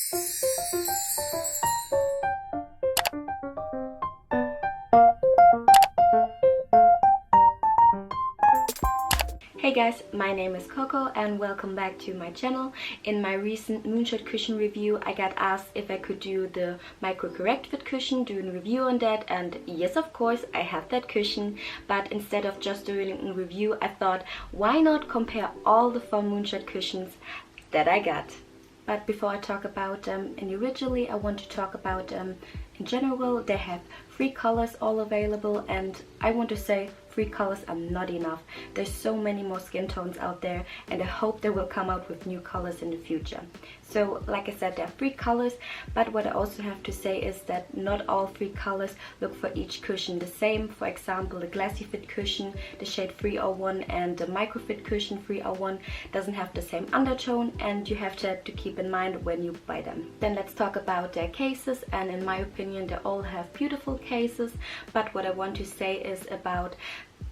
Hey guys, my name is Coco and welcome back to my channel. In my recent Moonshot cushion review, I got asked if I could do the micro Corrective cushion, do a review on that, and yes, of course, I have that cushion. But instead of just doing a review, I thought, why not compare all the 4 Moonshot cushions that I got? But before I talk about them individually, I want to talk about them in general. They have 3 colors all available, and I want to say 3 colors are not enough. There's so many more skin tones out there, and I hope they will come out with new colors in the future. So like I said, there are 3 colors, but what I also have to say is that not all 3 colors look for each cushion the same. For example, the Glassy Fit cushion, the shade 301, and the Micro Fit cushion 301 doesn't have the same undertone, and you have to keep in mind when you buy them. Then let's talk about their cases, and in my opinion they all have beautiful cases, but what I want to say is about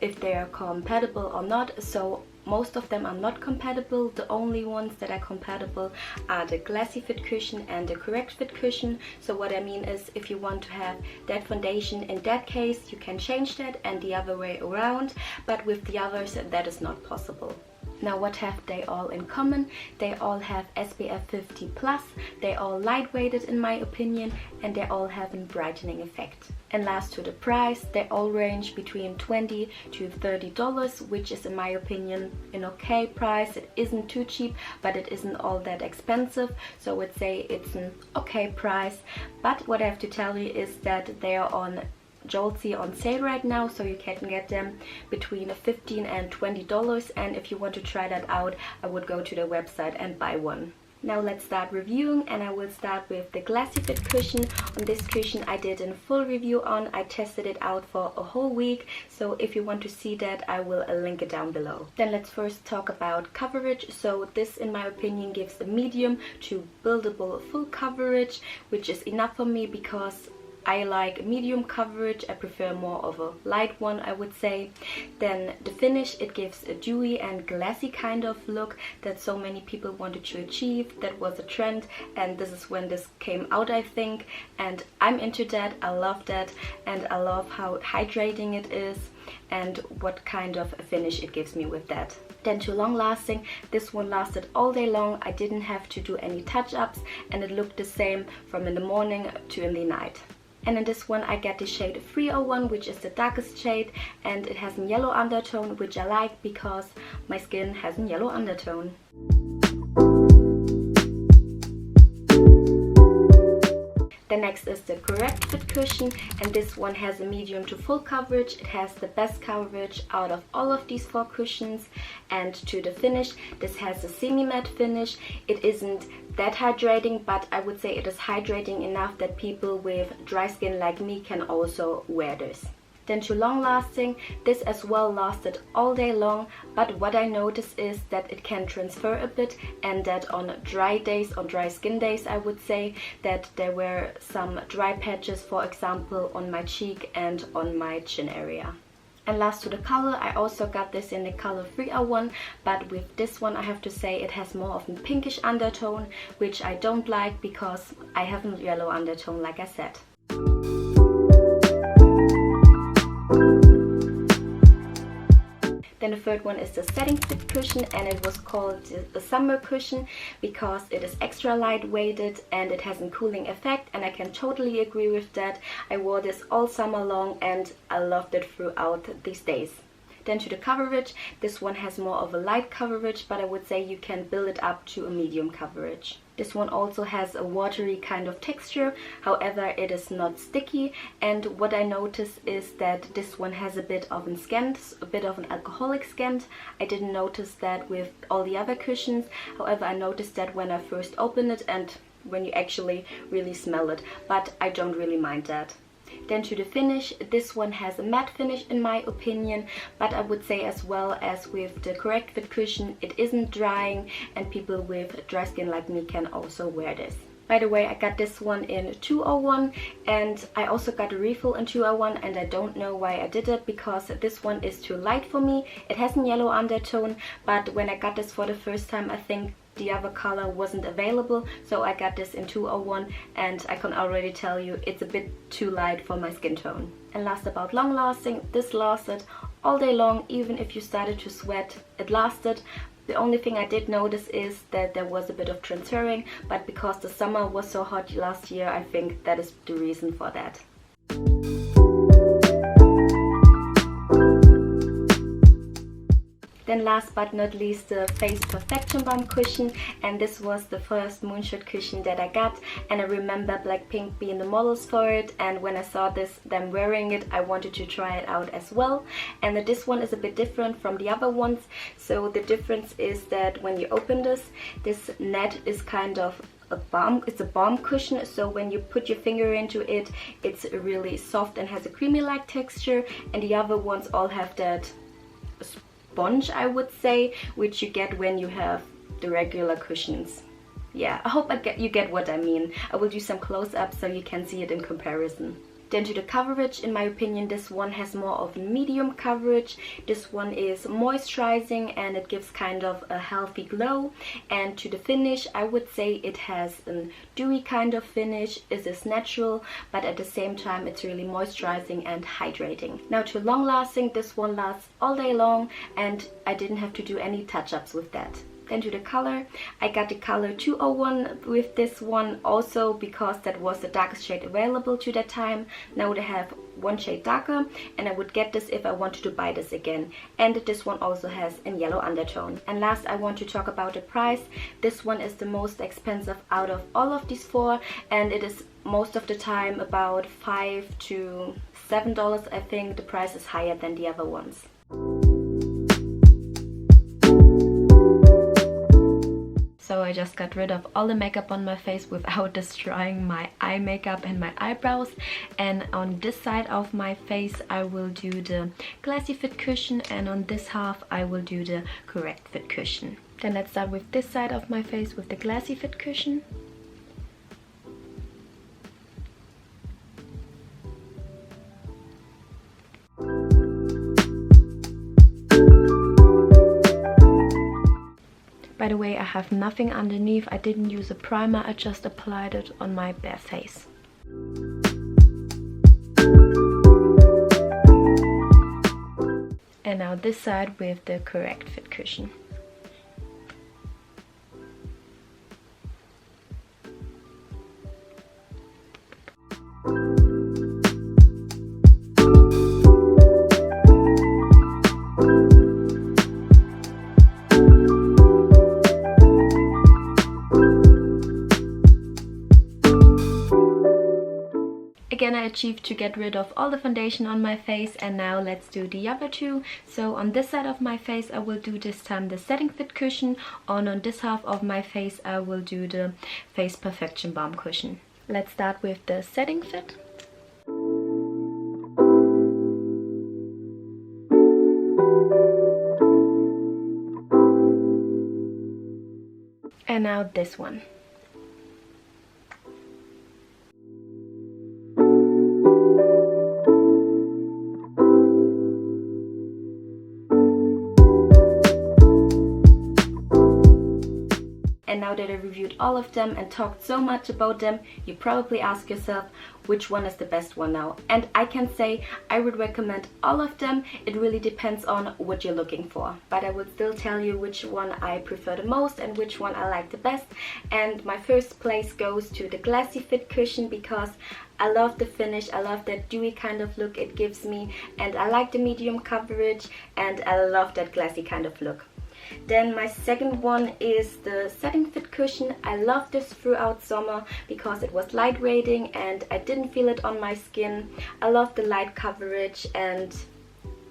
if they are compatible or not. So most of them are not compatible. The only ones that are compatible are the Glassy Fit cushion and the Corrective Fit cushion. So what I mean is, if you want to have that foundation in that case, you can change that, and the other way around, but with the others that is not possible. Now, what have they all in common? They all have SPF 50+, they all lightweighted in my opinion, and they all have a brightening effect. And last to the price, they all range between $20 to $30, which is in my opinion an okay price. It isn't too cheap, but it isn't all that expensive, so I would say it's an okay price. But what I have to tell you is that they are on Yesstylecode on sale right now, so you can get them between $15 and $20, and if you want to try that out, I would go to their website and buy one. Now let's start reviewing, and I will start with the Glassy Fit cushion. On this cushion I did a full review on. I tested it out for a whole week, so if you want to see that, I will link it down below. Then let's first talk about coverage. So this in my opinion gives a medium to buildable full coverage, which is enough for me because I like medium coverage. I prefer more of a light one, I would say. Then the finish, it gives a dewy and glassy kind of look that so many people wanted to achieve. That was a trend, and this is when this came out, I think, and I'm into that. I love that, and I love how hydrating it is and what kind of a finish it gives me with that. Then to long lasting, this one lasted all day long. I didn't have to do any touch-ups, and it looked the same from in the morning to in the night. And in this one I get the shade 301, which is the darkest shade, and it has a yellow undertone, which I like because my skin has a yellow undertone. The next is the Corrective Fit cushion, and this one has a medium to full coverage. It has the best coverage out of all of these 4 cushions. And to the finish, this has a semi-matte finish. It isn't that hydrating, but I would say it is hydrating enough that people with dry skin like me can also wear this. Then to long lasting, this as well lasted all day long, but what I noticed is that it can transfer a bit, and that on dry days, on dry skin days, I would say that there were some dry patches, for example on my cheek and on my chin area. And last to the color, I also got this in the color 301, but with this one I have to say it has more of a pinkish undertone, which I don't like because I have a yellow undertone, like I said. Then the third one is the Setting Fit cushion, and it was called the summer cushion because it is extra lightweighted and it has a cooling effect, and I can totally agree with that. I wore this all summer long and I loved it throughout these days. Then to the coverage, this one has more of a light coverage, but I would say you can build it up to a medium coverage. This one also has a watery kind of texture, however it is not sticky, and what I noticed is that this one has a bit of a scent, a bit of an alcoholic scent. I didn't notice that with all the other cushions, however I noticed that when I first opened it and when you actually really smell it, but I don't really mind that. Then to the finish, this one has a matte finish in my opinion, but I would say as well as with the Corrective cushion, it isn't drying, and people with dry skin like me can also wear this. By the way, I got this one in 201, and I also got a refill in 201, and I don't know why I did it because this one is too light for me. It has a yellow undertone, but when I got this for the first time, I think the other color wasn't available, so I got this in 201, and I can already tell you it's a bit too light for my skin tone. And last about long lasting, this lasted all day long. Even if you started to sweat, it lasted. The only thing I did notice is that there was a bit of transferring, but because the summer was so hot last year, I think that is the reason for that. Then last but not least, the Face Perfection Balm cushion, and this was the first Moonshot cushion that I got, and I remember Blackpink being the models for it, and when I saw them wearing it, I wanted to try it out as well. And this one is a bit different from the other ones. So the difference is that when you open this net is kind of it's a balm cushion, so when you put your finger into it, it's really soft and has a creamy-like texture, and the other ones all have that sponge, I would say, which you get when you have the regular cushions. Yeah, I hope you get what I mean. I will do some close-ups so you can see it in comparison. Then to the coverage, in my opinion, this one has more of medium coverage. This one is moisturizing and it gives kind of a healthy glow. And to the finish, I would say it has a dewy kind of finish. It is natural, but at the same time it's really moisturizing and hydrating. Now to long lasting, this one lasts all day long and I didn't have to do any touch-ups with that. Then to the color, I got the color 201 with this one, also because that was the darkest shade available to that time. Now they have one shade darker, and I would get this if I wanted to buy this again. And this one also has a yellow undertone. And last, I want to talk about the price. This one is the most expensive out of all of these four, and it is most of the time about $5 to $7. I think the price is higher than the other ones. So I just got rid of all the makeup on my face without destroying my eye makeup and my eyebrows. And on this side of my face I will do the Glassy Fit Cushion, and on this half I will do the Corrective Fit Cushion. Then let's start with this side of my face with the Glassy Fit Cushion. By the way, I have nothing underneath. I didn't use a primer, I just applied it on my bare face. And now this side with the Corrective Fit Cushion. Again, I achieved to get rid of all the foundation on my face, and now let's do the other two. So on this side of my face I will do this time the Setting Fit Cushion, and on this half of my face I will do the Face Perfection Balm Cushion. Let's start with the Setting Fit. And now this one. And now that I reviewed all of them and talked so much about them, you probably ask yourself, which one is the best one now? And I can say I would recommend all of them. It really depends on what you're looking for. But I would still tell you which one I prefer the most and which one I like the best. And my first place goes to the Glassy Fit Cushion because I love the finish, I love that dewy kind of look it gives me, and I like the medium coverage, and I love that glassy kind of look. Then my second one is the Setting Fit Cushion. I love this throughout summer because it was light weighting and I didn't feel it on my skin. I love the light coverage, and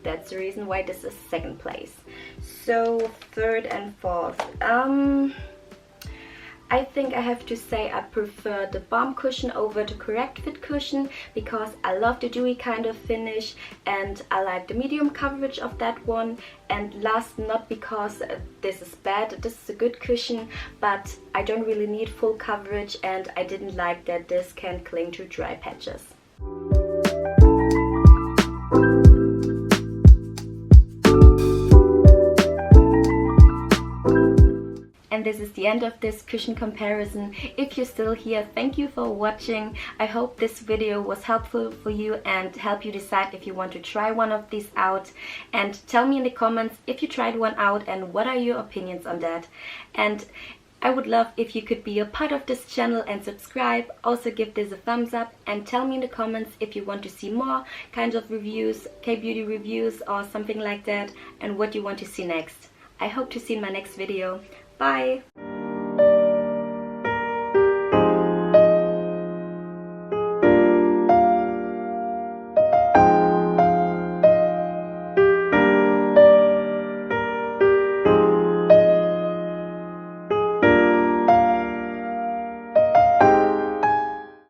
that's the reason why this is second place. So third and fourth. I think I have to say I prefer the Balm Cushion over the Corrective Fit Cushion because I love the dewy kind of finish and I like the medium coverage of that one. And last, not because this is bad, this is a good cushion, but I don't really need full coverage and I didn't like that this can cling to dry patches. And this is the end of this cushion comparison. If you're still here, thank you for watching. I hope this video was helpful for you and help you decide if you want to try one of these out. And tell me in the comments if you tried one out and what are your opinions on that. And I would love if you could be a part of this channel and subscribe. Also give this a thumbs up and tell me in the comments if you want to see more kinds of reviews, K-beauty reviews or something like that, and what you want to see next. I hope to see you in my next video. Bye!